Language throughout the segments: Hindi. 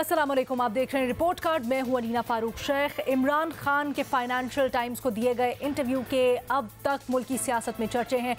अस्सलाम वालेकुम, आप देख रहे हैं रिपोर्ट कार्ड। मैं हूं अनीना फारूक शेख। इमरान खान के फाइनेंशियल टाइम्स को दिए गए इंटरव्यू के अब तक मुल्की सियासत में चर्चे हैं।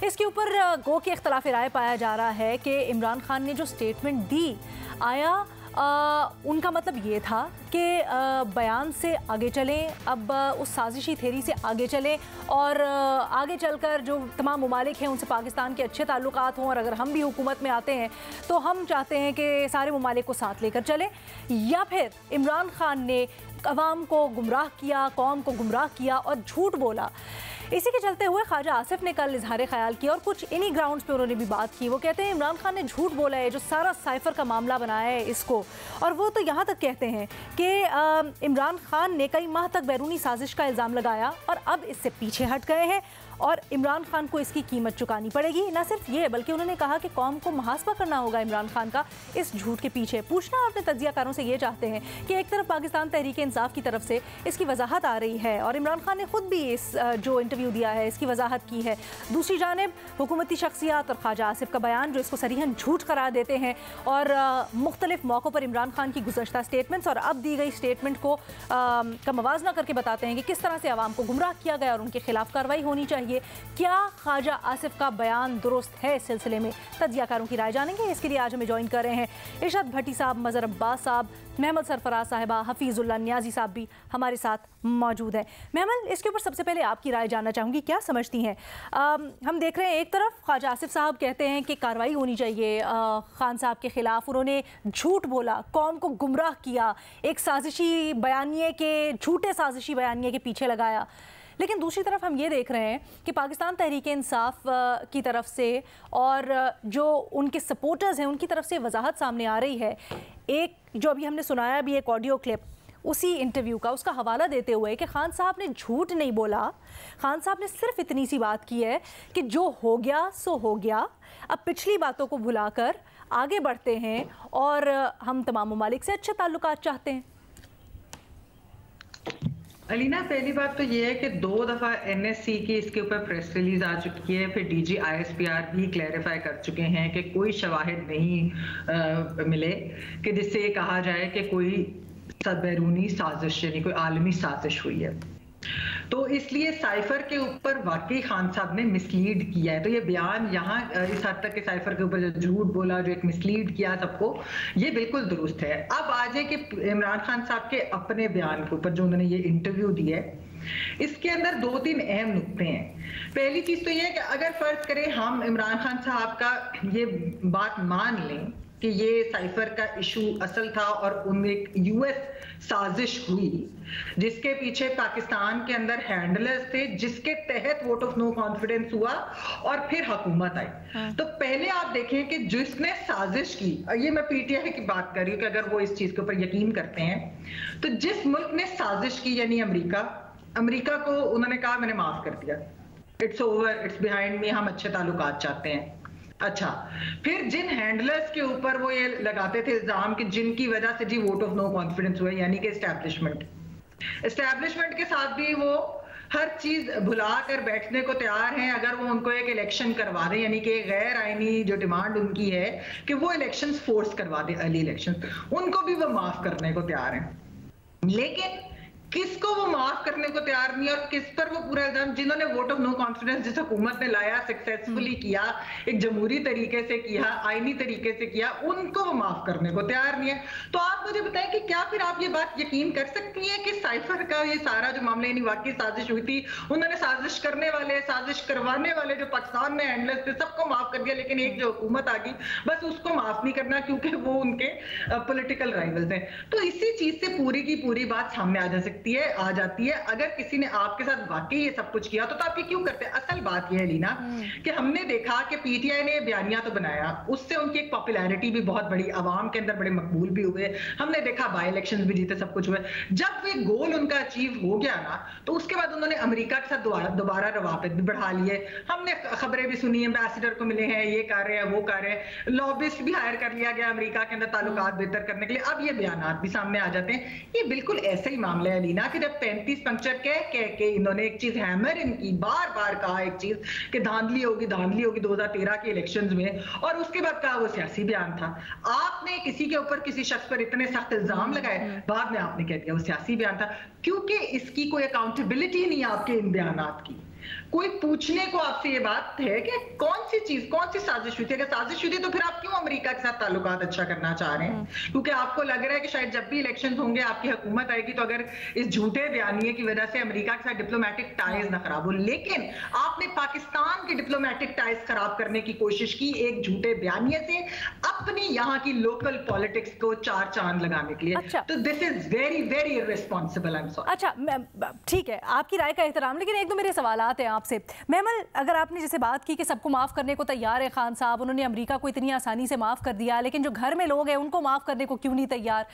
इसके ऊपर गो के इख्तलाफ राय पाया जा रहा है कि इमरान खान ने जो स्टेटमेंट दी, आया उनका मतलब ये था कि बयान से आगे चलें, अब उस साजिशी थेरी से आगे चलें और आगे चलकर जो तमाम ममालिक हैं उनसे पाकिस्तान के अच्छे ताल्लुकात हों, और अगर हम भी हुकूमत में आते हैं तो हम चाहते हैं कि सारे ममालिक को साथ लेकर चलें। या फिर इमरान खान ने अवाम को गुमराह किया, कौम को गुमराह किया और झूठ बोला। इसी के चलते हुए ख्वाजा आसिफ ने कल इजहार ख्याल किया और कुछ इन्हीं ग्राउंड्स पे उन्होंने भी बात की। वो कहते हैं इमरान खान ने झूठ बोला है, जो सारा साइफर का मामला बनाया है इसको। और वो तो यहाँ तक कहते हैं कि इमरान खान ने कई माह तक बैरूनी साजिश का इल्ज़ाम लगाया और अब इससे पीछे हट गए हैं और इमरान खान को इसकी कीमत चुकानी पड़ेगी। ना सिर्फ ये, बल्कि उन्होंने कहा कि कौम को मुहासबा करना होगा इमरान खान का इस झूठ के पीछे। पूछना अपने तज्जियाकारों से ये चाहते हैं कि एक तरफ पाकिस्तान तहरीक इंसाफ की तरफ से इसकी वजाहत आ रही है और इमरान खान ने खुद भी इस जो इंटरव्यू दिया है इसकी वजाहत की है, दूसरी जानिब हुकूमती शख्सियात और ख्वाजा आसिफ का बयान जो इसको सरीहन झूठ करार देते हैं और मुख्तलिफ मौक़ों पर इमरान खान की गुज़श्ता स्टेटमेंट्स और अब दी गई स्टेटमेंट को का मवाजना करके बताते हैं कि किस तरह से आवाम को गुमराह किया गया और उनके खिलाफ कार्रवाई होनी चाहिए। क्या ख्वाजा आसिफ का बयान दुरुस्त है? इस सिलसिले में तज्जियाकारों की राय जानेंगे। इसके लिए आज हमें ज्वाइन कर रहे हैं इरशाद भट्टी साहब, मज़हर अब्बास साहब, महमद सरफराज साहिबा, हफीजुल्लाह नियाजी साहब भी हमारे साथ मौजूद हैं। महमद, इसके ऊपर सबसे पहले आपकी राय जानना चाहूँगी, क्या समझती हैं? हम देख रहे हैं एक तरफ ख्वाजा आसिफ साहब कहते हैं कि कार्रवाई होनी चाहिए खान साहब के ख़िलाफ़, उन्होंने झूठ बोला, कौम को गुमराह किया, एक साजिशी बयानिए के झूठे साजिशी बयानिए के पीछे लगाया। लेकिन दूसरी तरफ हम ये देख रहे हैं कि पाकिस्तान तहरीक इंसाफ की तरफ से और जो उनके सपोर्टर्स हैं उनकी तरफ से वजाहत सामने आ रही है। एक जो अभी हमने सुनाया भी एक ऑडियो क्लिप उसी इंटरव्यू का, उसका हवाला देते हुए कि खान साहब ने झूठ नहीं बोला, खान साहब ने सिर्फ इतनी सी बात की है कि जो हो गया सो हो गया, अब पिछली बातों को भुलाकर आगे बढ़ते हैं और हम तमाम ममालिक से अच्छे ताल्लुकात चाहते हैं। अलीना, पहली बात तो ये है कि 2 दफ़ा NSC की इसके ऊपर प्रेस रिलीज आ चुकी है, फिर DG ISPR भी क्लैरिफाई कर चुके हैं कि कोई शवाहिद नहीं मिले कि जिससे ये कहा जाए कि कोई बैरूनी साजिश यानी कोई आलमी साजिश हुई है। तो इसलिए साइफर के ऊपर वाकई खान साहब ने मिसलीड किया है। तो ये बयान यहाँ इस हद तक के साइफर के ऊपर जो झूठ बोला, जो एक मिसलीड किया सबको, ये बिल्कुल दुरुस्त है। अब आ जाए कि इमरान खान साहब के अपने बयान के ऊपर जो उन्होंने ये इंटरव्यू दिया है, इसके अंदर 2-3 अहम नुक्ते हैं। पहली चीज तो ये है कि अगर फर्ज करें हम इमरान खान साहब का ये बात मान लें कि ये साइफर का इशू असल था और उनमें एक US साजिश हुई जिसके पीछे पाकिस्तान के अंदर हैंडलर्स थे, जिसके तहत वोट ऑफ नो कॉन्फिडेंस हुआ और फिर हुकूमत आई। तो पहले आप देखें कि जिसने साजिश की, ये मैं PTI की बात कर रही हूँ कि अगर वो इस चीज के ऊपर यकीन करते हैं, तो जिस मुल्क ने साजिश की यानी अमेरिका को उन्होंने कहा मैंने माफ कर दिया, it's over, it's behind me, हम अच्छे ताल्लुकात चाहते हैं। अच्छा, फिर जिन हैंडलर्स के ऊपर वो ये लगाते थे इल्जाम कि जिनकी वजह से जी वोट ऑफ नो कॉन्फिडेंस हुआ, यानी कि एस्टैब्लिशमेंट के साथ भी वो हर चीज भुला कर बैठने को तैयार हैं अगर वो उनको एक इलेक्शन करवा दें, यानी कि गैर आईनी जो डिमांड उनकी है कि वो इलेक्शंस फोर्स करवा दे, अर्ली इलेक्शन, उनको भी वो माफ करने को तैयार हैं। लेकिन किसको वो माफ करने को तैयार नहीं, और किस पर वो पूरा इल्जाम, जिन्होंने वोट ऑफ नो कॉन्फिडेंस जिस हुकूमत ने लाया, सक्सेसफुली किया, एक जमहूरी तरीके से किया, आईनी तरीके से किया, उनको वो माफ करने को तैयार नहीं है। तो आप मुझे बताएं कि क्या फिर आप ये बात यकीन कर सकती हैं कि साइफर का ये सारा जो मामला यानी वाकई साजिश हुई थी, उन्होंने साजिश करने वाले, साजिश करवाने वाले जो पाकिस्तान में हैंडलर्स थे सबको माफ कर दिया, लेकिन एक जो हुकूमत आ गई बस उसको माफ नहीं करना क्योंकि वो उनके पॉलिटिकल राइवल्स हैं। तो इसी चीज से पूरी की पूरी बात सामने आ जाती है। अगर किसी ने आपके साथ वाकई ये सब कुछ किया तो आप ये क्यों करते हैं? असल बात यह है लीना कि हमने देखा कि PTI ने बयानिया तो बनाया, उससे उनकी एक पॉपुलैरिटी भी बहुत बड़ी, आवाम के अंदर बड़े मकबूल भी हुए, हमने देखा बाई इलेक्शंस भी जीते, सब कुछ हुए। जब वे गोल उनका अचीव हो गया ना, तो उसके बाद उन्होंने अमेरिका के साथ दोबारा रवाबित भी बढ़ा लिए। हमने खबरें भी सुनी, एम्बेसडर को मिले हैं, ये कर रहे हैं, वो कर रहे हैं, लॉबिस्ट भी हायर कर लिया गया अमेरिका के अंदर ताल्लुकात बेहतर करने के लिए। अब ये बयान भी सामने आ जाते हैं। ये बिल्कुल ऐसे ही मामला है लीना कि जब 35 पंक्चर कह के इन्होंने एक चीज हैमर इनकी बार बार कहा एक चीज कि धांधली होगी 2013 के इलेक्शंस में, और उसके बाद कहा वो सियासी बयान था। आपने किसी के ऊपर किसी शख्स पर इतने सख्त इल्जाम लगाए, बाद में आपने कह दिया वो सियासी बयान था, क्योंकि इसकी कोई अकाउंटेबिलिटी नहीं है आपके इन बयानात की। कोई पूछने को आपसे ये बात है कि कौन सी चीज, कौन सी साजिश हुई थी? अगर साजिश हुई थी तो फिर आप क्यों अमेरिका के साथ ताल्लुकात अच्छा करना चाह रहे हैं? क्योंकि आपको लग रहा है कि शायद जब भी इलेक्शन होंगे आपकी हुकूमत आएगी तो अगर इस झूठे बयानिए की वजह से अमेरिका के साथ डिप्लोमेटिक टाइज ना खराब हो। लेकिन आपने पाकिस्तान के डिप्लोमेटिक टाइज खराब करने की कोशिश की एक झूठे बयानिए से, अपनी यहाँ की लोकल पॉलिटिक्स को चार चांद लगाने के लिए। अच्छा। तो this is very very irresponsible. I am sorry. अच्छा, ठीक है, आपकी राय का एहतराम, लेकिन एक दो मेरे सवालात हैं आपसे। महमल, अगर आपने जैसे बात की कि सबको माफ़ करने को तैयार है खान साहब, उन्होंने अमेरिका को इतनी आसानी से माफ़ कर दिया, लेकिन जो घर में लोग हैं उनको माफ़ करने को क्यों नहीं तैयार?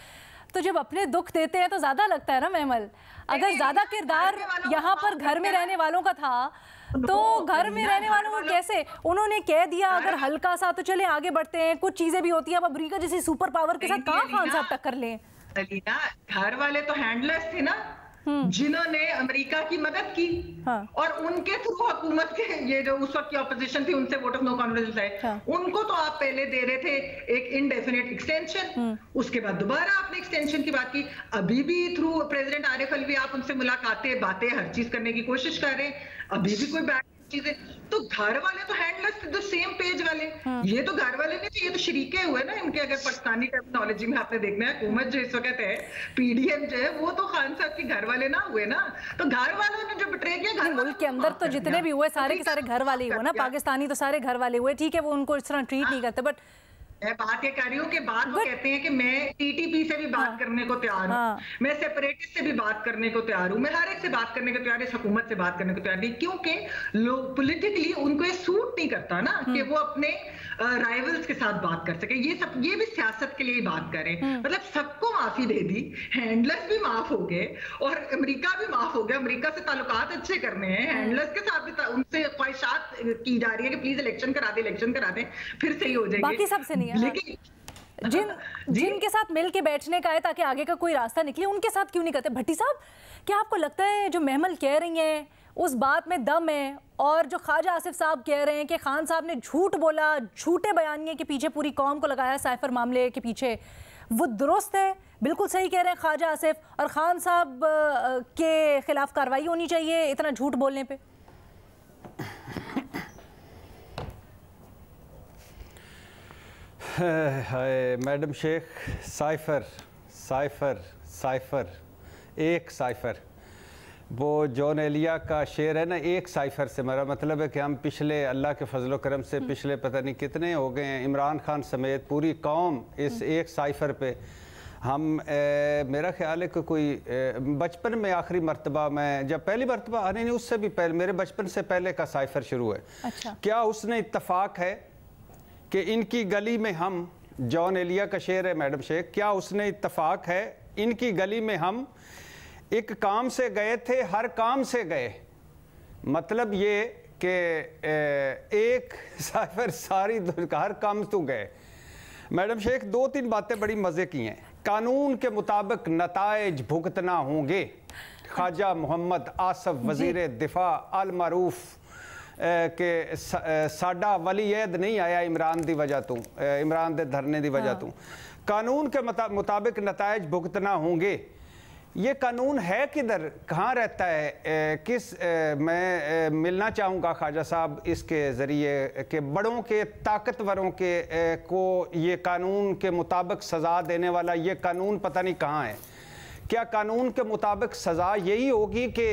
तो जब अपने दुख देते हैं तो ज़्यादा लगता है ना महमल। अगर ज़्यादा किरदार यहाँ पर घर में रहने वालों का था तो घर में रहने वालों को कैसे उन्होंने कह दिया अगर हल्का सा तो चले आगे बढ़ते हैं, कुछ चीज़ें भी होती हैं। अब अमेरिका जैसी सुपर पावर के साथ कहाँ खान साहब टक्कर लें? घर वाले तो हैंडलेस थे ना, जिन्होंने अमेरिका की मदद की। हाँ। और उनके थ्रू हुकूमत के ये जो उस वक्त की ऑपोजिशन थी उनसे वोट ऑफ नो कॉन्फिडेंस है। हाँ। उनको तो आप पहले दे रहे थे एक इनडेफिनेट एक्सटेंशन, उसके बाद दोबारा आपने एक्सटेंशन की बात की। अभी भी थ्रू प्रेसिडेंट आरिफ अलवी आप उनसे मुलाकातें, बातें, हर चीज करने की कोशिश कर रहे हैं। अभी भी कोई बैड चीजें, तो घर वाले तो हैंडलेस द सेम पेज वाले। ये तो घर वाले नहीं थे, ये तो शरीके हुए ना इनके। अगर पाकिस्तानी टर्मिनोलॉजी में आपने देखना है, हुकूमत जो इस वक्त है, पीडीएम जो है, वो तो खान साहब के घर वाले ना हुए ना। तो घर वालों ने जो बिट्रे किया, घर मुल्क के अंदर तो जितने भी हुए सारे के सारे घर वाले हुए ना, पाकिस्तानी तो सारे घर वाले हुए। ठीक है, वो उनको इस तरह ट्रीट नहीं करते, बट मैं बात ये कर रही हूँ कि बात वो कहते हैं कि मैं टीटीपी से भी बात करने को तैयार हूँ, मैं सेपरेटिस्ट से भी बात करने को तैयार हूँ, मैं हर एक से बात करने को तैयार, इस हुकूमत से बात करने को तैयार नहीं, क्योंकि लोग पॉलिटिकली उनको ये सूट नहीं करता ना कि वो अपने राइवल्स के साथ बात कर सके। ये सब, ये भी सियासत के लिए बात करें। मतलब सबको माफी दे दी, हैंडलर्स भी माफ हो गए और अमेरिका भी माफ हो गया। अमेरिका से ताल्लुकात अच्छे करने हैं, हैंडलर्स के साथ भी उनसे ख्वाहिशात की जा रही है कि प्लीज इलेक्शन करा दे, फिर सही हो जाएगी। बाकी सबसे नहीं है। लेकिन जिनके साथ मिल के बैठने का है ताकि आगे का कोई रास्ता निकले, उनके साथ क्यों नहीं करते? भट्टी साहब, क्या आपको लगता है जो महमल कह रही हैं उस बात में दम है, और जो ख्वाजा आसिफ साहब कह रहे हैं कि खान साहब ने झूठ बोला, झूठे बयानिए के पीछे पूरी कौम को लगाया साइफर मामले के पीछे, वो दुरुस्त है? बिल्कुल सही कह रहे हैं ख्वाजा आसिफ, और खान साहब के खिलाफ कार्रवाई होनी चाहिए इतना झूठ बोलने पे? मैडम शेख, साइफर एक साइफर, वो जॉन एलिया का शेर है ना, एक साइफर से मेरा मतलब है कि हम पिछले, अल्लाह के फजलो करम से पिछले पता नहीं कितने हो गए हैं, इमरान खान समेत पूरी कौम इस एक साइफर पे हम मेरा ख्याल है कि कोई बचपन में आखिरी मरतबा मैं जब पहली मरतबा नहीं उससे भी पहले, मेरे बचपन से पहले का साइफर शुरू है। अच्छा। क्या उसने इत्तफाक है कि इनकी गली में हम, जॉन एलिया का शेर है मैडम शेख, क्या उसने इत्तफाक है इनकी गली में हम एक काम से गए थे, हर काम से गए। मतलब ये कि एक साइफर सारी हर काम तो गए। मैडम शेख, दो तीन बातें बड़ी मज़े की हैं। कानून के मुताबिक नताइज भुगतना होंगे। ख्वाजा मोहम्मद आसफ वज़ीर दिफा अल मारूफ कि साडा वली ऐद नहीं आया इमरान दी वजह तो, इमरान दे धरने दी वजह तो, कानून के मुताबिक नताइज भुगतना होंगे। ये कानून है किधर, कहाँ रहता है? मैं मिलना चाहूँगा ख्वाजा साहब इसके ज़रिए कि बड़ों के, ताकतवरों के को ये कानून के मुताबिक सज़ा देने वाला ये कानून पता नहीं कहाँ है। क्या कानून के मुताबिक सज़ा यही होगी कि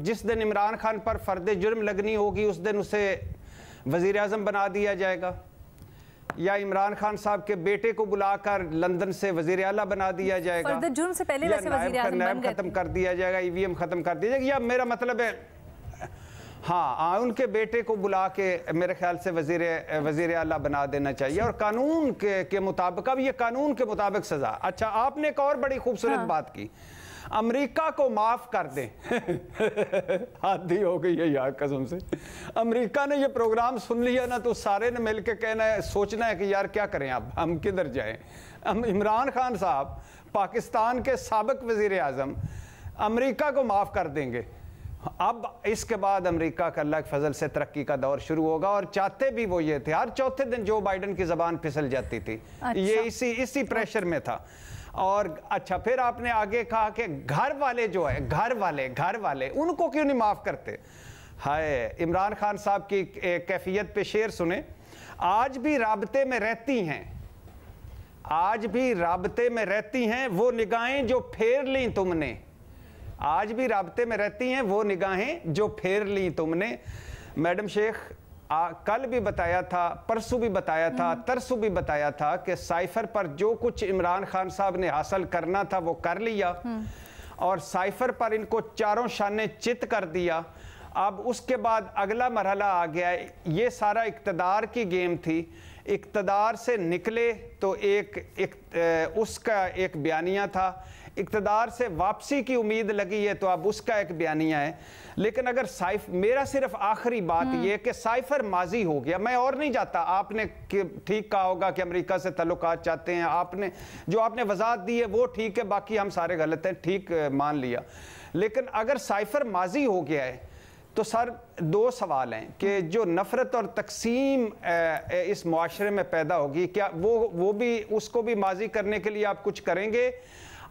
जिस दिन इमरान खान पर फ़र्द जुर्म लगनी होगी उस दिन उसे वज़ीर आज़म बना दिया जाएगा, या इमरान खान साहब के बेटे को बुलाकर लंदन से वज़ीर आला बना दिया जाएगा, फ़र्द जुर्म से पहले वैसे वज़ीर आज़म नायब ख़त्म कर दिया जाएगा, ईवीएम ख़त्म कर दिया जाएगा, या मेरा मतलब है हाँ उनके बेटे को बुला के मेरे ख्याल से वज़ीर आला बना देना चाहिए, और कानून के मुताबिक। अब ये कानून के मुताबिक सज़ा। अच्छा, आपने एक और बड़ी खूबसूरत बात की, अमेरिका को माफ़ कर दें। हादी हो गई है यार कसम से। अमेरिका ने ये प्रोग्राम सुन लिया ना तो सारे ने मिल के कहना है, सोचना है कि यार क्या करें, अब हम किधर जाएं। इमरान खान साहब पाकिस्तान के साबिक वज़ीर आज़म अमेरिका को माफ़ कर देंगे। अब इसके बाद अमेरिका का अल्लाह के फजल से तरक्की का दौर शुरू होगा, और चाहते भी वो ये थे। हर चौथे दिन जो बाइडन की ज़बान फिसल जाती थी। अच्छा। ये इसी प्रेशर में था। और अच्छा, फिर आपने आगे कहा कि घर वाले जो है, घर वाले उनको क्यों नहीं माफ़ करते। हाय, इमरान खान साहब की कैफियत पे शेर सुने। आज भी राबते में रहती हैं, आज भी राबते में रहती हैं वो निगाहें जो फेर ली तुमने, आज भी राबते में रहती हैं वो निगाहें जो फेर ली तुमने। मैडम शेख कल भी बताया था, परसों भी बताया था, तरसों भी बताया था कि साइफर पर जो कुछ इमरान खान साहब ने हासिल करना था वो कर लिया, और साइफर पर इनको चारों शाने चित कर दिया। अब उसके बाद अगला मरहला आ गया। ये सारा इक्तदार की गेम थी। इक्तदार से निकले तो उसका एक बयानिया था, इक्तदार से वापसी की उम्मीद लगी है तो अब उसका एक बयानिया है। लेकिन अगर मेरा सिर्फ आखिरी बात यह कि साइफर माजी हो गया, मैं और नहीं जाता। आपने ठीक कहा होगा कि अमेरिका से तल्लुकात चाहते हैं, आपने वजाहत दी है वो ठीक है, बाकी हम सारे गलत हैं, ठीक मान लिया। लेकिन अगर साइफर माजी हो गया है तो सर दो सवाल हैं कि जो नफरत और तकसीम इस मुआशरे में पैदा होगी, क्या वो भी उसको भी माजी करने के लिए आप कुछ करेंगे?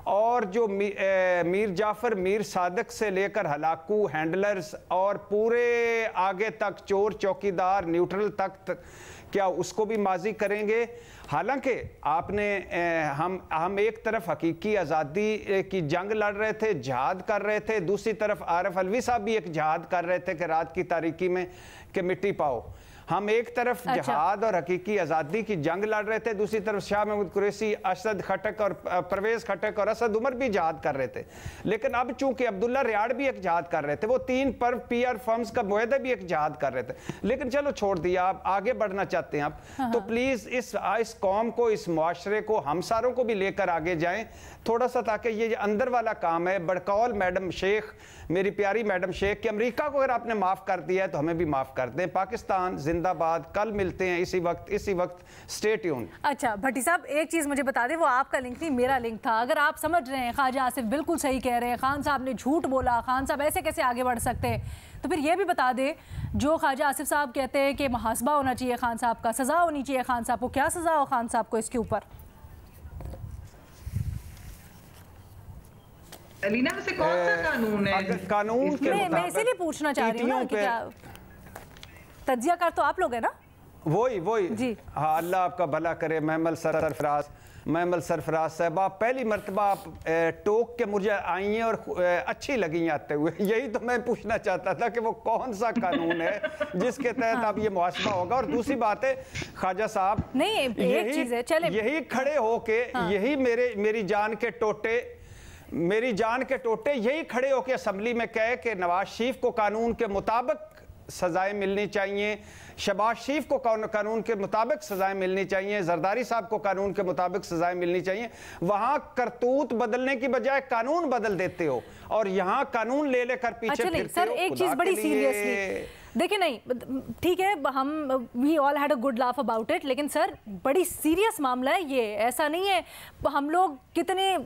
और जो मीर जाफर, मीर सादक से लेकर हलाकू, हैंडलर्स और पूरे आगे तक चोर चौकीदार न्यूट्रल तक क्या उसको भी माजी करेंगे? हालांकि हम एक तरफ हकीकी आज़ादी की जंग लड़ रहे थे, जिहाद कर रहे थे, दूसरी तरफ आरिफ अलवी साहब भी एक जिहाद कर रहे थे कि रात की तारीकी में कि मिट्टी पाओ। हम एक तरफ जिहाद और हकीकी आज़ादी की जंग लड़ रहे थे, दूसरी तरफ शाह महमूद कुरैशी, असद खटक और परवेज़ खटक और असद उमर भी जिहाद कर रहे थे। लेकिन अब चूंकि अब्दुल्ला रियाड़ भी एक जिहाद कर रहे थे, वो 3 PR फर्म्स का मुआहदा भी एक जिहाद कर रहे थे। लेकिन चलो छोड़ दिया, आप आगे बढ़ना चाहते हैं आप, तो प्लीज़ इस कौम को, इस मुआशरे को, हम सारों को भी लेकर आगे जाएं थोड़ा सा, ताकि ये अंदर वाला काम है। बड़कौल मैडम शेख, मेरी प्यारी मैडम शेख, कि अमेरिका को अगर आपने माफ़ कर दिया है तो हमें भी माफ़ कर दें। पाकिस्तान जिंदाबाद। कल मिलते हैं इसी वक्त स्टे ट्यून। अच्छा भट्टी साहब, एक चीज़ मुझे बता दें, वो आपका लिंक नहीं मेरा लिंक था। अगर आप समझ रहे हैं ख्वाजा आसिफ बिल्कुल सही कह रहे हैं, खान साहब ने झूठ बोला, खान साहब ऐसे कैसे आगे बढ़ सकते हैं, तो फिर ये भी बता दें जो ख्वाजा आसिफ साहब कहते हैं कि मुहासबा होना चाहिए खान साहब का, सज़ा होनी चाहिए खान साहब को, क्या सज़ा हो खान साहब को इसके ऊपर? अलीना, वैसे कौन सा कानून है? कानून के मैं इसीलिए पूछना चाह रही हूँ ना कि क्या तज्जियाकार तो आप लोग हैं ना? वही जी। हाँ, अल्लाह आपका भला करे। महमल सरफराज साहब, आप पहली मरतबा आप टोक के मुझे आई हैं और अच्छी लगी आते हुए। यही तो मैं पूछना चाहता था कि वो कौन सा कानून है जिसके तहत अब ये मुहासबा होगा। और दूसरी बात है ख्वाजा साहब, नहीं एक चीज है, चले यही खड़े होके, यही मेरी जान के टोटे यही खड़े होके असम्बली में कहे कि नवाज शरीफ को कानून के मुताबिक सजाएं मिलनी चाहिए, शहबाज शरीफ को कानून के मुताबिक सजाएं मिलनी चाहिए, जरदारी साहब को कानून के मुताबिक सजाएं मिलनी चाहिए। वहां करतूत बदलने की बजाय कानून बदल देते हो और यहां कानून ले लेकर पीछे फिरते हो। एक चीज बड़ी सीरियसली देखिए, नहीं ठीक है, हम we all had a good laugh about it, लेकिन सर बड़ी सीरियस मामला है ये। ऐसा नहीं है, हम लोग कितने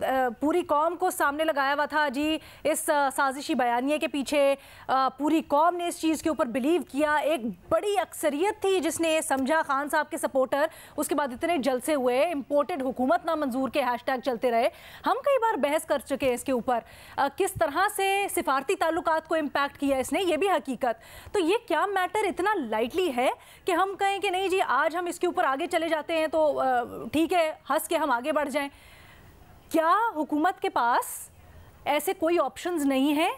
पूरी कौम को सामने लगाया हुआ था जी इस साजिशी बयानिए के पीछे, पूरी कौम ने इस चीज़ के ऊपर बिलीव किया, एक बड़ी अक्सरियत थी जिसने समझा खान साहब के सपोर्टर। उसके बाद इतने जलसे हुए, इम्पोर्टेड हुकूमत ना मंजूर के हैशटैग चलते रहे। हम कई बार बहस कर चुके हैं इसके ऊपर, किस तरह से सिफारती ताल्लुकात को इम्पैक्ट किया इसने, ये भी हकीकत। तो ये क्या मैटर इतना लाइटली है कि हम कहें कि नहीं जी आज हम इसके ऊपर आगे चले जाते हैं तो ठीक है, हंस के हम आगे बढ़ जाएं? क्या हुकूमत के पास ऐसे कोई ऑप्शंस नहीं है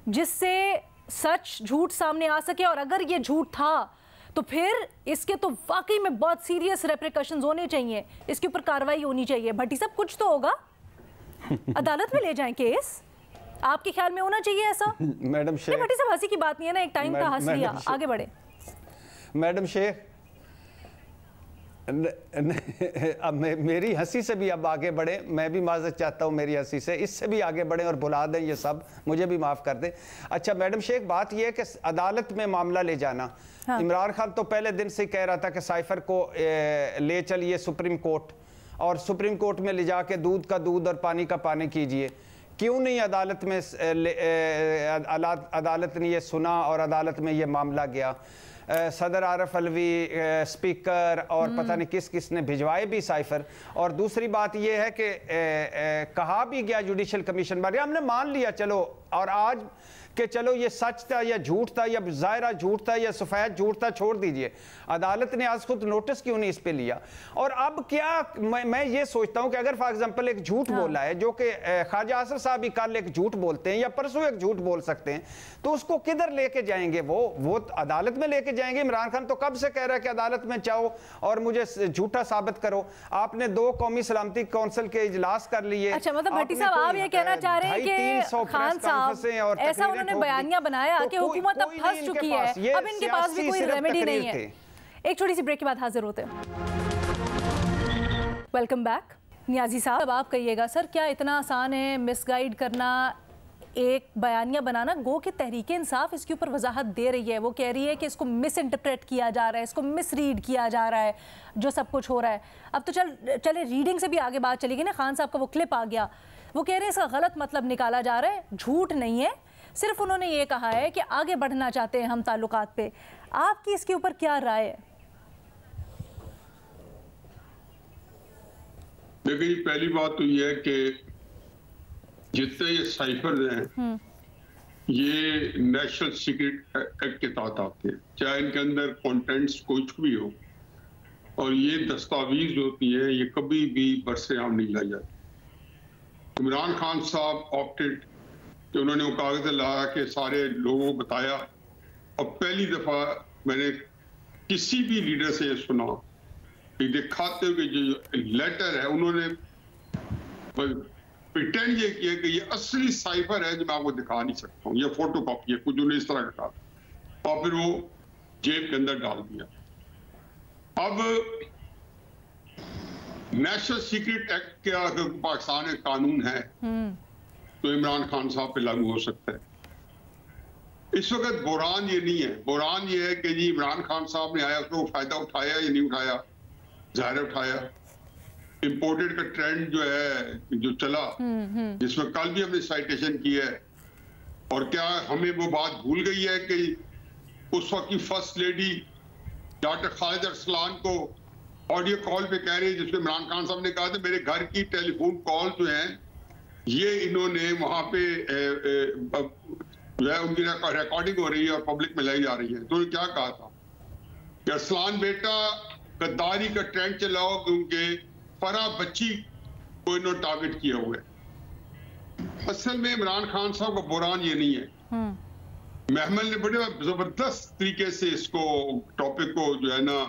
जिससे सच झूठ सामने आ सके? और अगर ये झूठ था तो फिर इसके तो वाकई में बहुत सीरियस रेप्रिकॉशंस होने चाहिए, इसके ऊपर कार्रवाई होनी चाहिए। भट्टी साहब कुछ तो होगा, अदालत में ले जाएं केस, आपके ख्याल में होना चाहिए ऐसा? मैडम शेख, भट्टी साहब हंसी की बात नहीं है ना, एक टाइम का हंस लिया, आगे बढ़े। मैडम शेख, अब मेरी हंसी से भी अब आगे बढ़े, मैं भी माजरत चाहता हूँ मेरी हंसी से, इससे भी आगे बढ़े और भुला दें ये सब, मुझे भी माफ़ कर दें। अच्छा मैडम शेख, बात ये है कि अदालत में मामला ले जाना, हाँ। इमरान खान तो पहले दिन से कह रहा था कि साइफर को ले चलिए सुप्रीम कोर्ट, और सुप्रीम कोर्ट में ले जाके दूध का दूध और पानी का पानी कीजिए, क्यों नहीं अदालत में अदालत ने ये सुना और अदालत में ये मामला गया? सदर आरिफ अलवी, स्पीकर और पता नहीं किस किस ने भिजवाए भी साइफर। और दूसरी बात ये है कि कहा भी गया जुडिशल कमीशन बारे, हमने मान लिया चलो, और आज कि चलो ये सच था या झूठ था या ज़ाहिरा झूठ था या सफ़ेद झूठ था, छोड़ दीजिए। अदालत ने आज खुद नोटिस क्यों नहीं इस पे लिया? और अब क्या मैं ये सोचता हूं कि अगर फॉर एग्जांपल एक झूठ बोला है, जो कि ख्वाजा आसिफ साहब भी कल एक झूठ बोलते हैं या परसों एक झूठ बोल सकते हैं, तो उसको किधर लेके जाएंगे? वो अदालत में लेके जाएंगे। इमरान खान तो कब से कह रहा है कि अदालत में जाओ और मुझे झूठा साबित करो। आपने 2 कौमी सलामती कौंसिल के इजलास कर लिए। अच्छा, मतलब भट्टी साहब आप ये कहना चाह रहे हैं कि खान साहब ऐसा उन्होंने बयानिया बनाया कि हुकूमत अब फंस चुकी है, अब इनके पास भी कोई रेमेडी नहीं है। एक छोटी सी ब्रेक के बाद हाजिर होते हैं। Welcome back. नियाजी साहब, अब आप कहिएगा सर, क्या इतना आसान है मिसगाइड करना, एक बयानिया बनाना? गो कि तहरीके इंसाफ इसके ऊपर वजाहत दे रही है, वो कह रही है कि इसको मिस इंटरप्रेट किया जा रहा है, इसको मिसरीड किया जा रहा है जो सब कुछ हो रहा है। अब तो चले रीडिंग से भी आगे बात चलेगी ना। खान साहब का वो क्लिप आ गया, वो कह रहे हैं इसका गलत मतलब निकाला जा रहा है, झूठ नहीं है, सिर्फ उन्होंने ये कहा है कि आगे बढ़ना चाहते हैं हम ताल्लुकात पे। आपकी इसके ऊपर क्या राय है? देखिए, पहली बात तो ये है कि जितने ये साइफर हैं ये नेशनल सीक्रेट एक्ट के तहत आते हैं, चाहे इनके अंदर कंटेंट्स कुछ भी हो, और ये दस्तावेज होती है, ये कभी भी बरसराम नहीं लाई जाती। इमरान खान साहब ऑप्टेड कि उन्होंने वो कागज लाया कि सारे लोगों को बताया, और पहली दफा मैंने किसी भी लीडर से ये सुना कि दिखाते हुए जो लेटर है, उन्होंने प्रिटेंड ये किया कि ये असली साइफर है जो मैं आपको दिखा नहीं सकता हूँ, ये फोटो कॉपी है, कुछ उन्होंने इस तरह का कहा और फिर वो जेब के अंदर डाल दिया। अब नेशनल सीक्रेट एक्ट का अगर पाकिस्तान में कानून है तो इमरान खान साहब पे लागू हो सकता है। इस वक्त बुरान ये नहीं है, बुरान ये है कि जी इमरान खान साहब ने आया उसको फायदा उठाया या नहीं उठाया, जाहिर उठाया। इंपोर्टेड का ट्रेंड जो है जो चला, जिसमें कल भी हमने साइटेशन की है, और क्या हमें वो बात भूल गई है कि उस वक्त की first lady doctor Khalid Arsalan को ऑडियो कॉल पे कह रही है, जिसमें इमरान खान साहब ने कहा था मेरे घर की टेलीफोन कॉल जो है ये इन्होंने वहां पे जो है उनकी रिकॉर्डिंग हो रही है और पब्लिक में लाई जा रही है। तो क्या कहा था कि अरसलान बेटा गद्दारी का ट्रेंड चलाओ क्योंकि फरा बच्ची को इन्होंने टारगेट किया हुआ है। असल में इमरान खान साहब का बुरान ये नहीं है। महमल ने बड़े जबरदस्त तरीके से इसको टॉपिक को जो है ना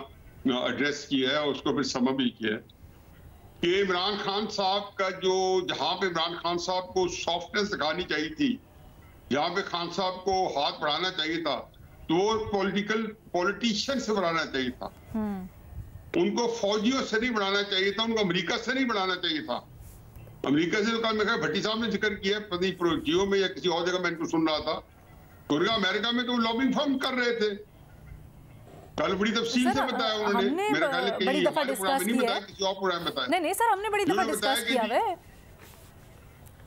एड्रेस किया है, उसको फिर समझ भी किया है कि इमरान खान साहब का जो जहां पे इमरान खान साहब को सॉफ्टनेस दिखानी चाहिए थी, जहां पे खान साहब को हाथ बढ़ाना चाहिए था, तो पॉलिटिशियन से बढ़ाना चाहिए था, उनको फौजियों से नहीं बढ़ाना चाहिए था, उनको अमेरिका से नहीं बढ़ाना चाहिए था। अमेरिका से तो कल मैं भट्टी साहब ने जिक्र किया, पता नहीं जियो में या किसी और जगह मैं इनको सुन रहा था, तो अमेरिका में तो लॉबिंग फर्म कर रहे थे। कल बड़ी तफसील से बताया उन्होंने, मेरा ख्याल है कि बड़ी दफा डिस्कस किया है, किसी और प्रोग्राम में बताया। नहीं सर, हमने बड़ी दफा डिस्कस किया है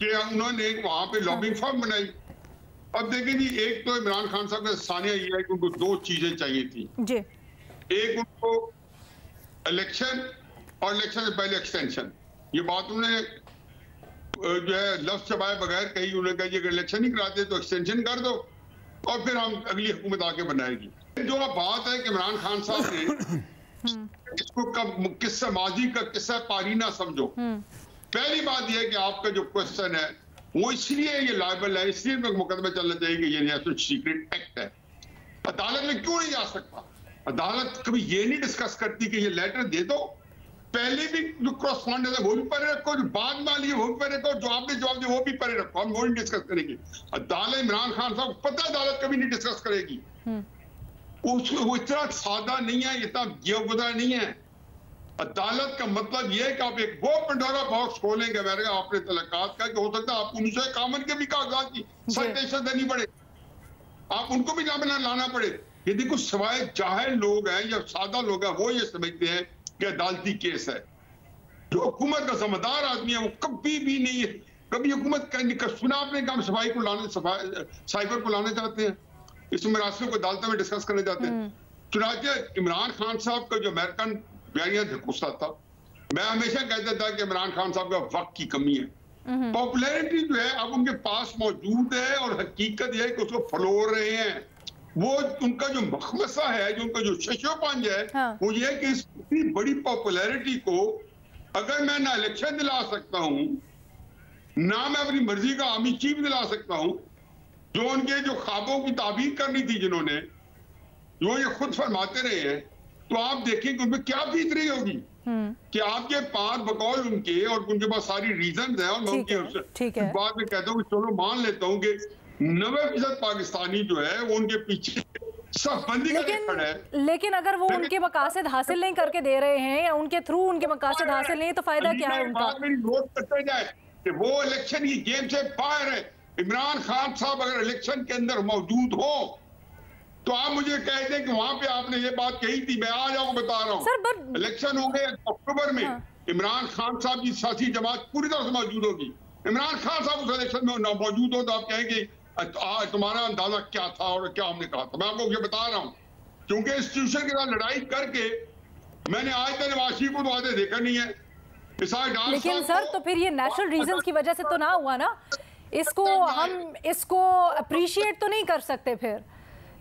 कि उन्होंने वहां पे लॉबिंग फर्म बनाई। अब देखिए जी, एक तो इमरान खान साहब का सानिया ये है कि उनको 2 चीजें चाहिए थी जी। एक उनको इलेक्शन और इलेक्शन से पहले एक्सटेंशन। ये बात उन्होंने जो है लफ्ज चबाए बगैर कही, उन्होंने कहा अगर इलेक्शन नहीं कराते तो एक्सटेंशन कर दो और फिर हम अगली हुकूमत आके बनाएगी। जो बात है कि इमरान खान साहब ने इसको कब किस्सा माजी का किस्सा पारी ना समझो। पहली बात यह है कि आपका जो क्वेश्चन है वो इसलिए ये लायबल है, इसलिए मुकदमा चलना चाहिए कि ये नेशनल सीक्रेट एक्ट है। अदालत में क्यों नहीं जा सकता? अदालत कभी ये नहीं डिस्कस करती कि ये लेटर दे दो, पहले भी जो क्रॉसपॉन्डेंस है वो भी परे रखो, जो बाद में लिए वो भी परे रखो, जो आपने जवाब दिया वो भी परे रखो, हम वो नहीं डिस्कस करेंगे। अदालत इमरान खान साहब को पता अदालत कभी नहीं डिस्कस करेगी। वो इतना सादा नहीं है, इतना गियोगुदा नहीं है। अदालत का मतलब यह है कि आप एक वो पंडोरा बॉक्स खोलेंगे अमेरिका अपने तलकात का, कि हो सकता है आपको 1951 के भी कागजात की साइटेशन देनी पड़े, आप उनको भी लाना पड़े। ये देखो, सवाए जाहिल लोग हैं या सादा लोग हैं वो ये समझते हैं कि अदालती केस है। जो हुकूमत का जिम्मेदार आदमी है वो कभी भी नहीं कभी हुकूमत सुना आपने कि हम साइबर को लाने चाहते हैं, इस मरासलों को अदालत में डिस्कस करने जाते हैं। चुनाचे इमरान खान साहब का जो अमेरिकन बयानिया गुस्सा था, मैं हमेशा कहता था कि इमरान खान साहब का वक्त की कमी है, पॉपुलैरिटी जो है अब उनके पास मौजूद है, और हकीकत यह है कि उसको फलोर रहे हैं। वो उनका जो मखमसा है, जो उनका जो शशोपंज है, हाँ। वो ये है कि इतनी बड़ी पॉपुलैरिटी को अगर मैं ना इलेक्शन दिला सकता हूं, ना मैं अपनी मर्जी का आर्मी चीफ दिला सकता हूं, जो उनके जो ख्वाबों की ताबीर करनी थी जिन्होंने, जो ये खुद फरमाते रहे हैं, तो आप देखें कि उनमें क्या बीत रही होगी कि आपके पास बकौल उनके, और उनके पास सारी रीजन है, और मैं उनके बाद में कहता हूँ चलो मान लेता हूँ कि 90% पाकिस्तानी जो है वो उनके पीछे सब बंदी का खड़ा है। लेकिन अगर वो उनके मकासद हासिल नहीं करके दे रहे हैं, या उनके थ्रू उनके मकासद हासिल नहीं, तो फायदा क्या है उनका? नोट करते जाए कि वो इलेक्शन की गेम से बाहर है। इमरान खान साहब अगर इलेक्शन के अंदर मौजूद हो तो आप मुझे कह दें कि वहां पे आपने ये बात कही थी, मैं आज आपको बता रहा हूँ, इलेक्शन होंगे अक्टूबर में, इमरान खान साहब की सियासी जमात पूरी तरह से मौजूद होगी। इमरान खान साहब उस इलेक्शन में मौजूद हो तो आप कहेंगे तुम्हारा अंदाजा क्या था और क्या हमने कहा था। मैं आपको ये बता रहा हूँ, क्योंकि इंस्टीट्यूशन के साथ लड़ाई करके मैंने आज तक नवाज शरीफ को वादे देखा नहीं है। लेकिन सर तो फिर ये नेशनल रीजंस की वजह से तो ना हुआ ना, इसको अप्रिशिएट तो नहीं कर सकते। फिर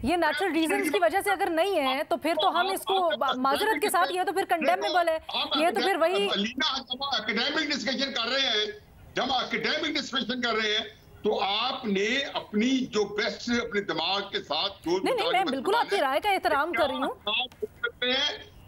ये नेचुरल रीजंस की वजह से अगर नहीं है तो फिर तो हम इसको माजरत के साथ, ये तो फिर कंडेमेबल है, ये तो फिर वही एकेडमिक डिस्कशन कर रहे हैं। जब एकेडमिक डिस्कशन कर रहे हैं तो आपने अपनी जो बेस्ट अपने दिमाग के साथ जो नहीं, मैं बिल्कुल आपकी राय का एहतराम कर रही हूँ।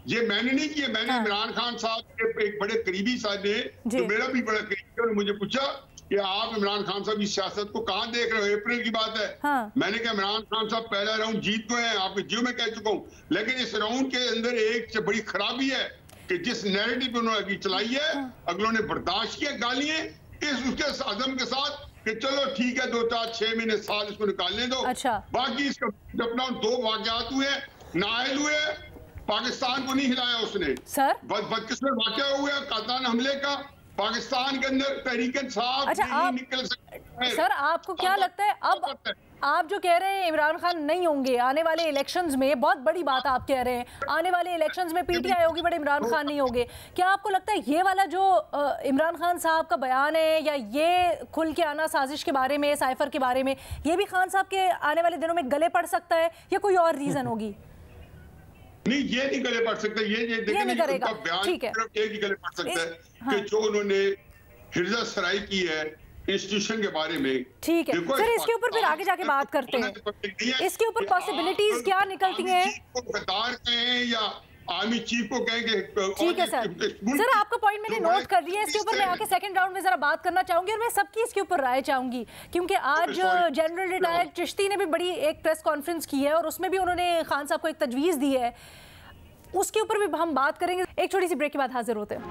ये मैंने नहीं किया, मैंने इमरान खान साहब के एक बड़े करीबी साहब ने, जो मेरा भी बड़ा करीबी, उन्होंने मुझे पूछा कि आप इमरान खान साहब की सियासत को कहाँ देख रहे हो, अप्रैल की बात है। हाँ। मैंने कहा इमरान खान साहब पहला राउंड जीत गए हैं, आपके जियो में कह चुका हूँ, लेकिन इस राउंड के अंदर एक बड़ी खराबी है कि जिस नैरेटिव उन्होंने चलाई है, अगलों ने बर्दाश्त किया गालियां उसके आदम के साथ कि चलो ठीक है 2 4 6 महीने साल इसको निकालने दो। अच्छा। बाकी इसका अपना 2 वाकयात हुए, नाइल हुए, पाकिस्तान को नहीं हिलाया उसने। सर बदकिस्मत वाकया हुआ कातान हमले का, पाकिस्तान के अंदर तहरीक इंसाफ नहीं निकल सकता है। सर आपको क्या लगता है, अब आप जो कह रहे हैं इमरान खान नहीं होंगे आने वाले इलेक्शंस में, बहुत बड़ी बात आप कह रहे हैं, आने वाले इलेक्शंस में पीटीआई होगी बट इमरान खान नहीं होंगे, क्या आपको लगता है ये वाला जो इमरान खान साहब का बयान है, या ये खुल के आना साजिश के बारे में, साइफर के बारे में, ये भी खान साहब के आने वाले दिनों में गले पड़ सकता है, या कोई और रीजन होगी? नहीं, ये नहीं गले पड़ सकता, ये नहीं करेगा, ठीक है, एक ही गले पड़ सकता है कि जो उन्होंने हिर्जा सराई की है इंस्टीट्यूशन के बारे में। ठीक है सर, इसके ऊपर फिर आगे जाके बात करते हैं, इसके ऊपर पॉसिबिलिटीज क्या निकलती हैं। गद्दार कहें या आर्मी चीफ को कहेंगे। ठीक है सर आपका पॉइंट मैंने नोट कर लिया, इसके ऊपर मैं आके सेकंड राउंड में जरा बात करना चाहूंगी, और मैं सबकी इसके ऊपर राय चाहूंगी, क्योंकि आज जनरल रिटायर्ड चिश्ती ने भी बड़ी एक प्रेस कॉन्फ्रेंस की है, और उसमें भी उन्होंने खान साहब को एक तजवीज़ दी है, उसके ऊपर भी हम बात करेंगे। एक छोटी सी ब्रेक के बाद हाजिर होते हैं।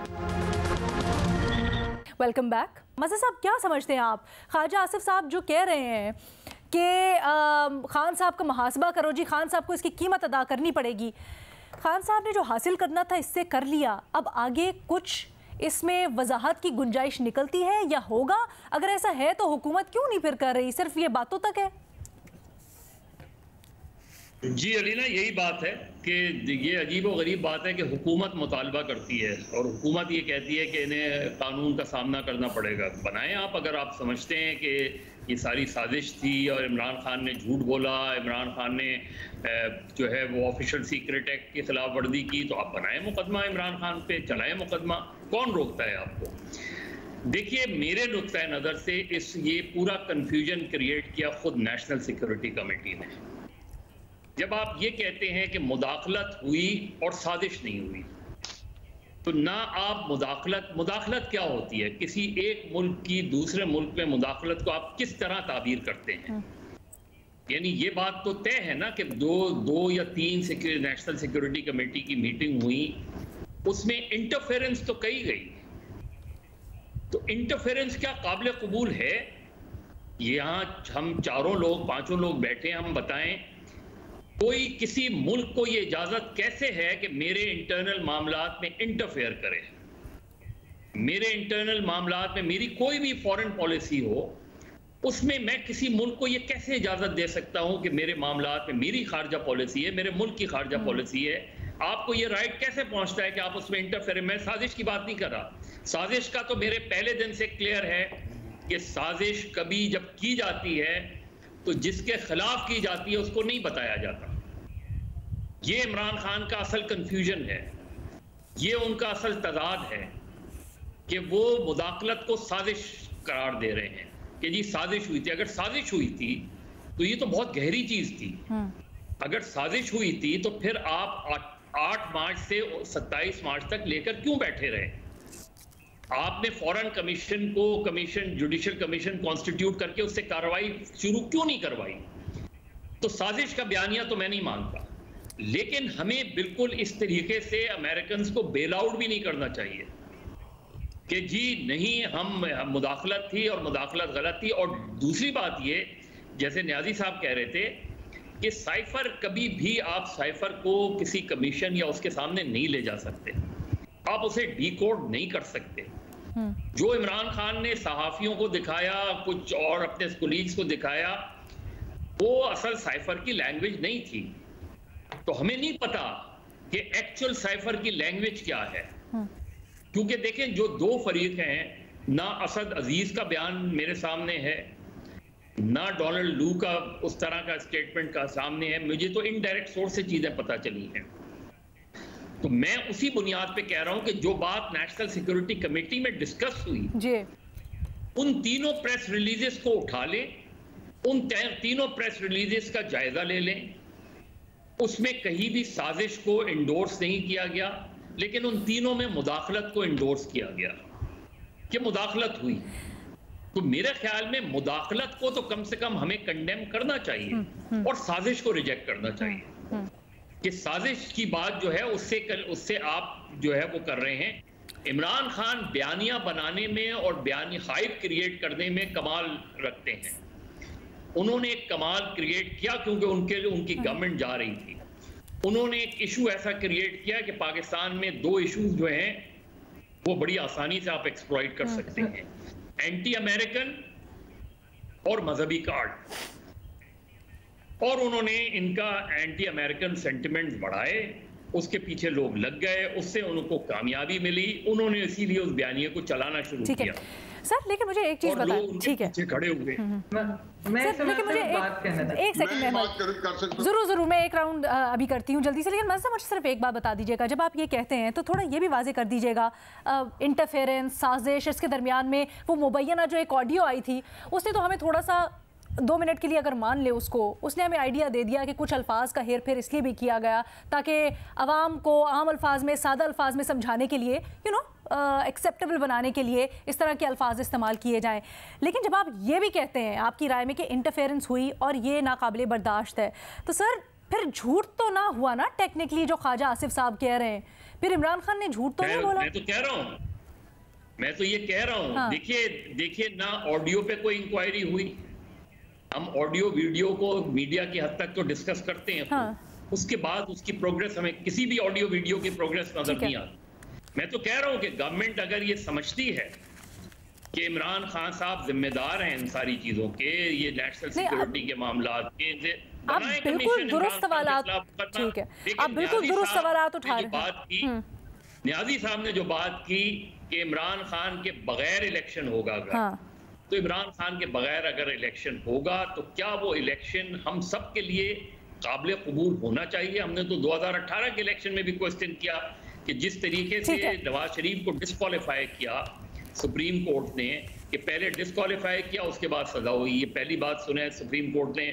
Welcome back. मज़ा साहब, क्या समझते हैं आप, ख्वाजा आसिफ साहब जो कह रहे हैं कि खान साहब का मुहासबा करो जी, खान साहब को इसकी कीमत अदा करनी पड़ेगी, खान साहब ने जो हासिल करना था इससे कर लिया, अब आगे कुछ इसमें वजाहत की गुंजाइश निकलती है या होगा? अगर ऐसा है तो हुकूमत क्यों नहीं फिर कर रही, सिर्फ ये बातों तक है? जी अलीना, यही बात है कि ये अजीब व गरीब बात है कि हुकूमत मुतालबा करती है और हुकूमत ये कहती है कि इन्हें कानून का सामना करना पड़ेगा। बनाएं आप, अगर आप समझते हैं कि ये सारी साजिश थी और इमरान खान ने झूठ बोला, इमरान खान ने जो है वो ऑफिशियल सीक्रेट एक्ट की खिलाफ वर्जी की, तो आप बनाएं मुकदमा इमरान खान पे, चलाएं मुकदमा, कौन रोकता है आपको। देखिए, मेरे नुक्ता नज़र से ये पूरा कन्फ्यूजन क्रिएट किया खुद नेशनल सिक्योरिटी कमेटी ने, जब आप ये कहते हैं कि मुदाखलत हुई और साजिश नहीं हुई, तो ना आप मुदाखलत क्या होती है, किसी एक मुल्क की दूसरे मुल्क में मुदाखलत को आप किस तरह ताबीर करते हैं। यानी ये बात तो तय है ना कि दो या तीन नेशनल सिक्योरिटी कमेटी की मीटिंग हुई, उसमें इंटरफेरेंस तो कही गई, तो इंटरफेरेंस क्या काबिल कबूल है? यहाँ हम चारों लोग, पांचों लोग बैठे, हम बताएं कोई किसी मुल्क को ये इजाजत कैसे है कि मेरे इंटरनल मामलात में इंटरफेयर करे? मेरे इंटरनल मामलात में मेरी कोई भी फॉरेन पॉलिसी हो, उसमें मैं किसी मुल्क को ये कैसे इजाजत दे सकता हूं कि मेरे मामलात में मेरी खारजा पॉलिसी है, मेरे मुल्क की खारजा पॉलिसी है, आपको ये राइट कैसे पहुंचता है कि आप उसमें इंटरफेयर? मैं साजिश की बात नहीं कर रहा। साजिश का तो मेरे पहले दिन से क्लियर है कि साजिश कभी जब की जाती है तो जिसके खिलाफ की जाती है उसको नहीं बताया जाता। ये इमरान खान का असल कंफ्यूजन है, ये उनका असल तजाद है कि वो मुदाखलत को साजिश करार दे रहे हैं कि जी साजिश हुई थी। अगर साजिश हुई थी तो ये तो बहुत गहरी चीज थी। अगर साजिश हुई थी तो फिर आप 8 मार्च से 27 मार्च तक लेकर क्यों बैठे रहे? आपने फॉरेन कमीशन को जुडिशियल कमीशन कॉन्स्टिट्यूट करके उससे कार्रवाई शुरू क्यों नहीं करवाई? तो साजिश का बयानिया तो मैं नहीं मानता, लेकिन हमें बिल्कुल इस तरीके से अमेरिकन को बेल आउट भी नहीं करना चाहिए कि जी नहीं हम मुदाखलत थी और मुदाखलत गलत थी। और दूसरी बात ये, जैसे न्याजी साहब कह रहे थे कि साइफर कभी भी आप साइफर को किसी कमीशन या उसके सामने नहीं ले जा सकते, आप उसे डीकोड नहीं कर सकते। जो इमरान खान ने सहाफियों को दिखाया, कुछ और अपने कोलीग्स को दिखाया, वो असल साइफर की लैंग्वेज नहीं थी। तो हमें नहीं पता कि एक्चुअल साइफर की लैंग्वेज क्या है, क्योंकि देखें जो दो फरीक हैं, ना असद अजीज का बयान मेरे सामने है, ना डोनाल्ड लू का उस तरह का स्टेटमेंट का सामने है। मुझे तो इनडायरेक्ट सोर्स से चीजें पता चली हैं। तो मैं उसी बुनियाद पे कह रहा हूं कि जो बात नेशनल सिक्योरिटी कमेटी में डिस्कस हुई जी, उन तीनों प्रेस रिलीजेस को उठा ले, उन तीनों प्रेस रिलीजेस का जायजा ले लें। उसमें कहीं भी साजिश को इंडोर्स नहीं किया गया, लेकिन उन तीनों में मुदाखलत को इंडोर्स किया गया कि मुदाखलत हुई। तो मेरे ख्याल में मुदाखलत को तो कम से कम हमें कंडेम करना चाहिए और साजिश को रिजेक्ट करना चाहिए कि साजिश की बात जो है उससे आप जो है वो कर रहे हैं। इमरान खान बयानिया बनाने में और बयानी हाइप क्रिएट करने में कमाल रखते हैं। उन्होंने एक कमाल क्रिएट किया क्योंकि उनकी गवर्नमेंट जा रही थी। उन्होंने एक इशू ऐसा क्रिएट किया कि पाकिस्तान में दो इशूज जो हैं वो बड़ी आसानी से आप एक्सप्लॉइट कर सकते हैं, एंटी अमेरिकन और मजहबी कार्ड। और उन्होंने इनका एंटी अमेरिकन सेंटिमेंट्स बढ़ाए, उसके पीछे लोग लग गए, उससे उनको कामयाबी मिली, उन्होंने इसीलिए उस बयानिए को चलाना शुरू किया। सर लेकिन मुझे एक चीज बताएं, ठीक है, खड़े हुए सर, लेकिन मुझे एक सेकंड जरूर मैं एक राउंड अभी करती हूँ जल्दी से, लेकिन मैं मुझे सिर्फ एक बात बता दीजिएगा। जब आप ये कहते हैं तो थोड़ा ये भी वाजे कर दीजिएगा, इंटरफेरेंस, साजिश, इसके दरमियान में वो मुबैना जो एक ऑडियो आई थी, उसने तो हमें थोड़ा सा 2 मिनट के लिए अगर मान ले उसने हमें आइडिया दे दिया कि कुछ अल्फाज का हेर फेर इसलिए भी किया गया ताकि आवाम को आम अल्फाज में, सादा अल्फाज में समझाने के लिए, एक्सेप्टेबल बनाने के लिए इस तरह के अल्फाज इस्तेमाल किए जाएं। लेकिन जब आप ये भी कहते हैं आपकी राय में कि इंटरफेरेंस हुई और ये नाकाबिले बर्दाश्त है, तो सर फिर झूठ तो ना हुआ ना टेक्निकली जो ख्वाजा आसिफ साहब कह रहे हैं? फिर इमरान खान ने झूठ तो नहीं बोला? मैं तो ये कह रहा हूँ हाँ। देखिए ना, ऑडियो पे कोई इंक्वायरी हुई, हम ऑडियो वीडियो को मीडिया की हद तक तो डिस्कस करते हैं हाँ। उसके बाद उसकी प्रोग्रेस हमें किसी भी ऑडियो वीडियो की प्रोग्रेस नजर नहीं आती। मैं तो कह रहा हूं कि गवर्नमेंट अगर ये समझती है कि इमरान खान साहब जिम्मेदार हैं इन सारी चीजों के, ये नेशनल सिक्योरिटी के मामलात के, आप बिल्कुल दुरुस्त सवालात, ठीक है, आप बिल्कुल दुरुस्त सवालात उठा रहे हैं। बात की न्याजी साहब ने जो बात की कि इमरान खान के बगैर इलेक्शन होगा, तो इमरान खान के बगैर अगर इलेक्शन होगा तो क्या वो इलेक्शन हम सब के लिए काबिल कबूल होना चाहिए? हमने तो 2018 के इलेक्शन में भी क्वेश्चन किया कि जिस तरीके से नवाज शरीफ को डिस्क्वालीफाई किया सुप्रीम कोर्ट ने, कि पहले डिस्क्वालीफाई किया उसके बाद सजा हुई। ये पहली बात सुना है, सुप्रीम कोर्ट ने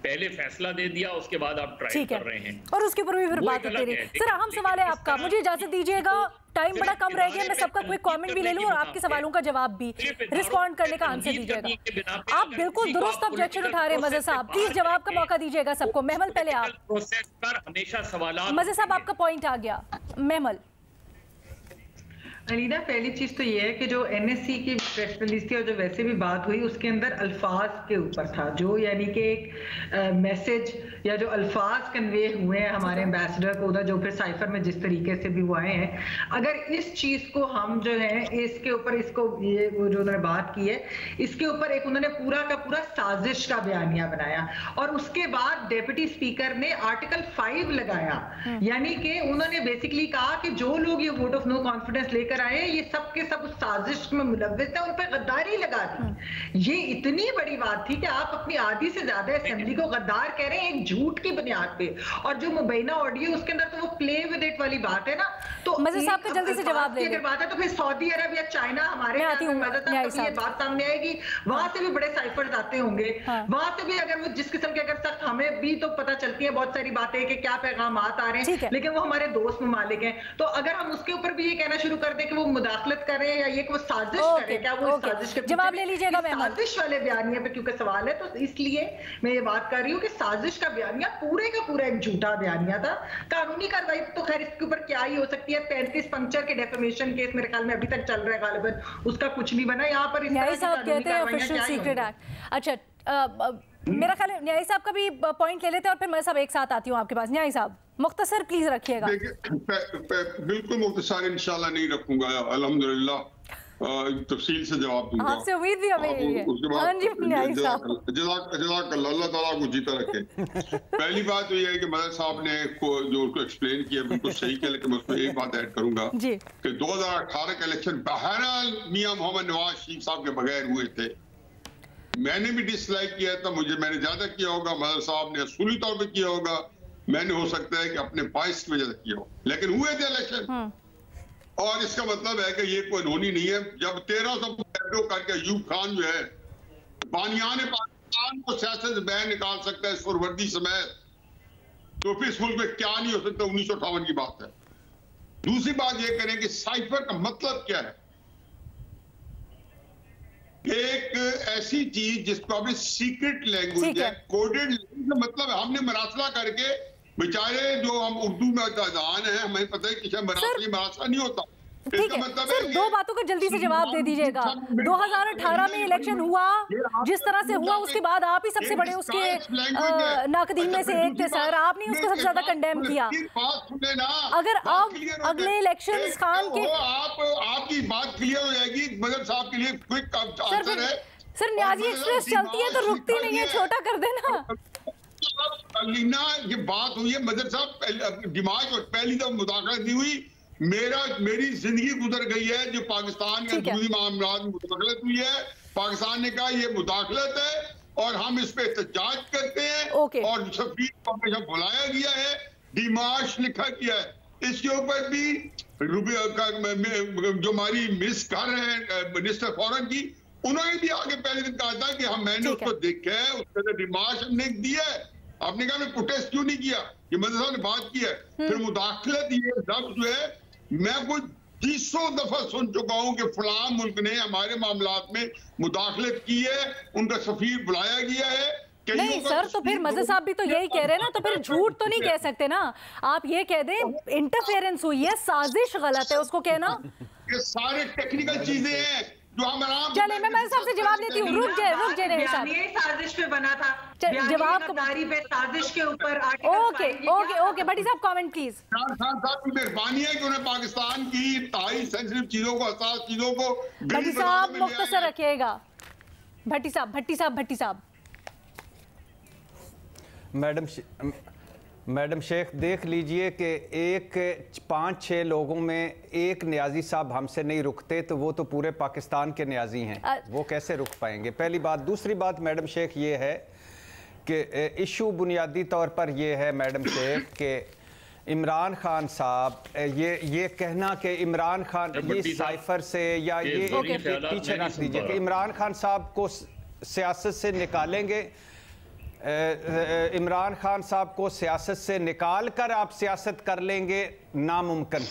पहले फैसला दे दिया, उसके बाद आप ट्राई कर रहे हैं और उसके ऊपर भी फिर बात होती रही। सर अहम सवाल है आपका, मुझे इजाजत दीजिएगा, टाइम बड़ा कम रह गया, मैं सबका क्विक कमेंट भी ले लूं और आपके सवालों का जवाब भी, रिस्पॉन्ड करने का आंसर दीजिएगा। आप बिल्कुल दुरुस्त ऑब्जेक्शन उठा रहे हैं मजे साहब, प्लीज जवाब का मौका दीजिएगा सबको। महमल पहले आप। प्रोसेस पर हमेशा सवाल। मजे साहब आपका पॉइंट आ गया। महमल। अलीना, पहली चीज तो ये है कि जो एनएससी की प्रेस रिलीज थी और जो वैसे भी बात हुई उसके अंदर अल्फाज के ऊपर था, जो यानी कि एक मैसेज या जो अल्फाज कन्वे हुए हैं हमारे एम्बेसडर को उधर, जो फिर साइफर में जिस तरीके से भी वो आए हैं, अगर इस चीज को हम जो है इसके ऊपर इसको ये जो उन्होंने बात की है इसके ऊपर एक उन्होंने पूरा का पूरा साजिश का बयानिया बनाया और उसके बाद डेप्यूटी स्पीकर ने आर्टिकल 5 लगाया, यानी कि उन्होंने बेसिकली कहा कि जो लोग ये वोट ऑफ नो कॉन्फिडेंस लेकर आए ये सब के सब उस साजिश में मुलव्विस थे, उन पर गद्दारी लगा दी। ये इतनी बड़ी बात थी कि आप अपनी आधी से ज्यादा असेंबली को गद्दार कह रहे हैं एक झूठ की बुनियाद पे, और जो मुबैना ऑडियो उसके अंदर तो वो प्ले विद इट वाली बात है ना। तो मज़हर साहब का जल्दी से जवाब अगर बात है तो फिर सऊदी अरब या चाइना हमारे ये बात सामने आएगी, वहां से भी बड़े साइफर्स आते होंगे, वहां से भी अगर वो जिस किस्म के अगर सख्त हमें भी तो पता चलती है बहुत सारी बातें कि क्या पैगाम आ रहे हैं, लेकिन वो हमारे दोस्त ममालिक हैं, तो अगर हम उसके ऊपर भी ये कहना शुरू कर दें कि वो मुदाखलत करे या ये वो साजिश करे, क्या वो साजिश के जवाब ले लीजिएगा। साजिश वाले बयानिए पे क्योंकि सवाल है तो इसलिए मैं ये बात कर रही हूँ कि साजिश का बयानिया पूरे का पूरा एक झूठा बयानिया था। कानूनी कार्रवाई तो खैर इसके ऊपर क्या ही हो सकती है, 35 पंक्चर के डेफेमेशन केस मेरे ख्याल में अभी तक चल रहा है, गालिबन उसका कुछ नहीं बना। यहाँ पर न्यायी साहब कहते हैं ऑफिशियल सीक्रेट एक्ट। अच्छा, मेरा ख्याल है न्यायी साहब का भी पॉइंट ले लेते हैं और फिर मैं सब एक साथ आती हूँ आपके पास। न्यायी साहब मुख्तसर प्लीज रखिएगा। बिल्कुल मुख्तसर इंशाल्लाह नहीं रखूंगा, अल्हम्दुलिल्लाह तफसील से जवाब दूंगा। आपसे उम्मीद भी हमें यही है। हाँ जी न्यायी साहब, जज़ाकल्लाह, अल्लाह ताला को जीता रखे। पहली बात तो ये है कि मदर साहब ने जो उसको एक्सप्लेन किया बिल्कुल सही किया, लेकिन मैं उसमें एक बात ऐड करूंगा कि 2018 के इलेक्शन बहरहाल मियां मोहम्मद नवाज शरीफ साहब के बगैर हुए थे। मैंने भी डिसलाइक किया था, मैंने ज्यादा किया होगा, मदर साहब ने असूली तौर पर किया होगा, मैंने हो सकता है कि अपने बाइस की वजह से किया हो, लेकिन हुए थे इलेक्शन। और इसका मतलब है कि ये कोई अनहोनी नहीं है। जब 1300 करके अयूब खान जो है बानियान पाकिस्तान को सियासत से बाहर निकाल सकता है सुरवर्दी समेत, तो फिर इस मुल्क में क्या नहीं हो सकता। 1958 की बात है। दूसरी बात ये करें कि साइफर का मतलब क्या है। एक ऐसी चीज जिसको अपनी सीक्रेट लैंग्वेज है, कोडेड लैंग्वेज का मतलब है हमने मरासला करके, बेचारे जो हम उर्दू में अजान है, हमें पता है कि मरासला नहीं होता। ठीक है मतलब सर, दो बातों का जल्दी से जवाब दे दीजिएगा। 2018 में इलेक्शन हुआ जिस तरह से हुआ, उसके बाद आप ही सबसे बड़े उसके नाकदीन में से एक थे सर, आपने उसको सबसे ज्यादा कंडेम किया। अगर आप अगले इलेक्शन खान के आपकी बात क्लियर हो जाएगी। मदर साहब के लिए क्विक आंसर है सर, न्याजी एक्सप्रेस चलती है तो रुकती नहीं है, छोटा कर देना। अलीना ये बात हुई है, मदर साहब दिमाग और पहली दफा मुदाखलत नहीं हुई, मेरी जिंदगी गुजर गई है जो पाकिस्तान के अंदरूनी मामलात में मुदाखलत हुई है। पाकिस्तान ने कहा ये मुदाखलत है और हम इस पे एहतजाज करते हैं और सफीर को हमेशा बुलाया गया है, डिमार्श लिखा गया है। इसके ऊपर भी जो हमारी मिस कर रहे हैं मिनिस्टर फॉरेन की, उन्होंने भी आगे पहले दिन कहा था कि मैंने उसको देखा है, उसके अंदर डिमार्श हमने दिया है। आपने कहा मैं प्रोटेस्ट क्यों नहीं किया, ये मदर साहब ने बात की है। फिर मुदाखलत ये लफ्ज़ जो है मैं कुछ 300 दफा सुन चुका हूं कि फलां मुल्क ने हमारे मामलात में मुदाखलत की है, उनका सफीर बुलाया गया है। नहीं सर, तो फिर मज़हर साहब भी तो यही कह रहे हैं ना, तो फिर झूठ तो नहीं कह सकते ना आप। ये कह दें इंटरफेरेंस हुई है, साजिश गलत है, उसको कहना। ये सारे टेक्निकल चीजें हैं जो हम आराम। चले मैं मज़हर साहब से जवाब देती हूँ, रुक जाए साहब। ये साजिश पे बना था, जवाब पे साजिश के ऊपर। ओके भट्टी साहब कमेंट प्लीज। साहब की मेहरबानी है कि उन्हें पाकिस्तान की इंतहाई सेंसिटिव चीजों को, हसास चीजों को भट्टी साहब मुख्तसर रखिएगा। भट्टी साहब मैडम शेख देख लीजिए कि एक 5-6 लोगों में एक न्याजी साहब हमसे नहीं रुकते, तो वो तो पूरे पाकिस्तान के न्याजी हैं, वो कैसे रुक पाएंगे। पहली बात। दूसरी बात मैडम शेख ये है कि इशू बुनियादी तौर पर ये है मैडम शेख कि इमरान खान साहब, ये कहना कि इमरान खान ये साइफर से या ये पीछे रख दीजिए कि इमरान खान साहब को सियासत से निकालेंगे, इमरान खान साहब को सियासत से निकाल कर आप सियासत कर लेंगे, नामुमकिन।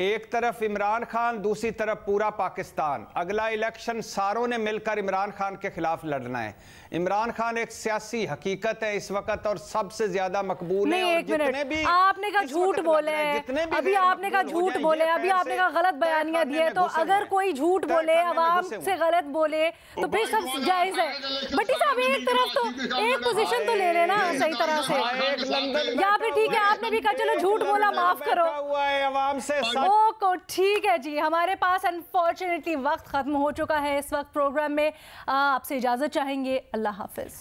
एक तरफ इमरान खान, दूसरी तरफ पूरा पाकिस्तान। अगला इलेक्शन सारों ने मिलकर इमरान खान के खिलाफ लड़ना है। इमरान खान एक सियासी हकीकत है इस वक्त और सबसे ज्यादा मकबूल है। और जितने भी आपने कहा झूठ बोले, अभी आपने कहा झूठ बोले, अभी आपने कहा गलत बयानियां दिए, तो अगर कोई झूठ बोले, आवाम से गलत बोले, तो फिर सब जायज है। भट्टी साहब एक तरफ तो एक पोजीशन तो ले लेना सही तरह से, या फिर ठीक है आपने भी कहा चलो झूठ बोला माफ करो हुआ है आवाम से। ओके ठीक है जी, हमारे पास अनफॉर्चुनेटली वक्त खत्म हो चुका है इस वक्त प्रोग्राम में। आपसे इजाजत चाहेंगे। अल्लाह हाफिज।